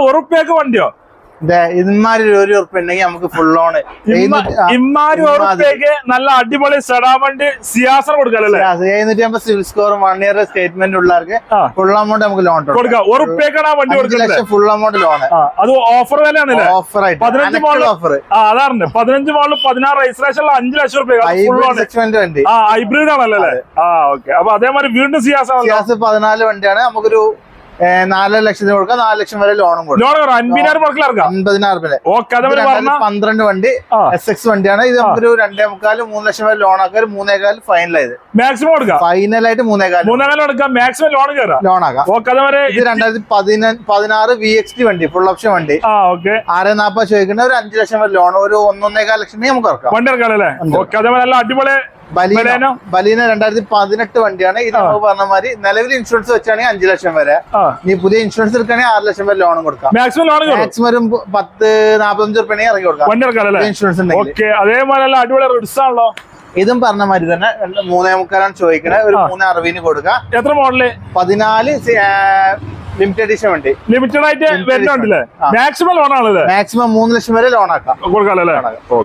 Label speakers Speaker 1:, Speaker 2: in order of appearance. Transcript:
Speaker 1: ഉറുപ്പ്യക്ക് വണ്ടിയോ
Speaker 2: ഇമാരി ഉറുപ്പ്യ ഉണ്ടെങ്കിൽ നമുക്ക് ഫുൾ ഓൺ
Speaker 1: ഇമാരി ഉറുപ്പ്യക്ക് നല്ല അടിപൊളി സെഡാ വണ്ടി സിയാസർ കൊടുക്കാല്ലേ
Speaker 2: 750 സിവിൽ സ്കോറും 1 ഇയർ സ്റ്റേറ്റ്മെന്റ് ഉള്ളവർക്ക് ഫുൾ എമൗണ്ട് നമുക്ക് ലോൺ
Speaker 1: കൊടുക്കാം. ഉറുപ്പ്യക്കാണ് ആ വണ്ടി കൊടുക്കുന്നത്.
Speaker 2: ഫുൾ എമൗണ്ട് ലോൺ
Speaker 1: അത് ഓഫർ വിലയാണല്ലേ?
Speaker 2: ഓഫർ ആയിട്ട്
Speaker 1: 15 മോഡൽ ഓഫർ. അതാണ് 15 മോഡൽ 16 രജിസ്ട്രേഷൻ 5 ലക്ഷം രൂപ ഹൈബ്രിഡ് ആണല്ലേ? ഓക്കെ. അപ്പൊ അതേമാതിരി വീണ്ടും സിയാസ്
Speaker 2: 14 വണ്ടിയാണ്. നമുക്കൊരു 4 ലക്ഷത്തിന് കൊടുക്കാം. 4 ലക്ഷം വരെ ലോണും കൊടുക്കാം. 12 വണ്ടി SX വണ്ടിയാണ്. ഇത് നമുക്കൊരു 2.25 3 ലക്ഷം വരെ ലോൺ ആക്കാം. 3.25 ഫൈനലായത്
Speaker 1: മാക്സിമം കൊടുക്കാം.
Speaker 2: ഫൈനലായിട്ട് 3.25
Speaker 1: മാക്സിമം ലോൺ ആക്കാം.
Speaker 2: ഇത് 2016 VXT വണ്ടി ഫുൾ ഓപ്ഷൻ വണ്ടി 640 ചോദിക്കുന്ന ഒരു 5 ലക്ഷം വരെ ലോൺ ഒരു 1.5 ലക്ഷം നമുക്ക് ഇറക്കാം.
Speaker 1: വണ്ടി ഇറക്കാല്ലേ? അടിപൊളി
Speaker 2: ബലീന 2018 വണ്ടിയാണ്. ഇത് നമുക്ക് പറഞ്ഞ മാതിരി നിലവിൽ ഇൻഷുറൻസ് വെച്ചാണെങ്കിൽ 5 ലക്ഷം വരെ. നീ പുതിയ ഇൻഷുറൻസ് എടുക്കുകയാണെങ്കിൽ 6 ലക്ഷം വരെ ലോണും കൊടുക്കാം. മാക്സിമം ഒരു 10-45 റുപ്യ ഇറങ്ങി കൊടുക്കാം ഇൻഷുറൻസ് ഉണ്ടെങ്കിൽ.
Speaker 1: അതേപോലെ അടിപൊളി റിഡ്സ് ആണല്ലോ.
Speaker 2: ഇതും പറഞ്ഞ മാതിരി തന്നെ 3.25 ചോദിക്കണേ. ഒരു 3.60 കൊടുക്കാം.
Speaker 1: എത്ര മോഡല്?
Speaker 2: 14 ലിമിറ്റഡ് എഡിഷൻ വണ്ടി.
Speaker 1: ലിമിറ്റഡ് ആയിട്ട് വരുന്നുണ്ടല്ലേ? മാക്സിമം ലോൺ ആണല്ലേ?
Speaker 2: മാക്സിമം 3 ലക്ഷം വരെ ലോൺ ആക്കാം.
Speaker 1: കൊടുക്കാം.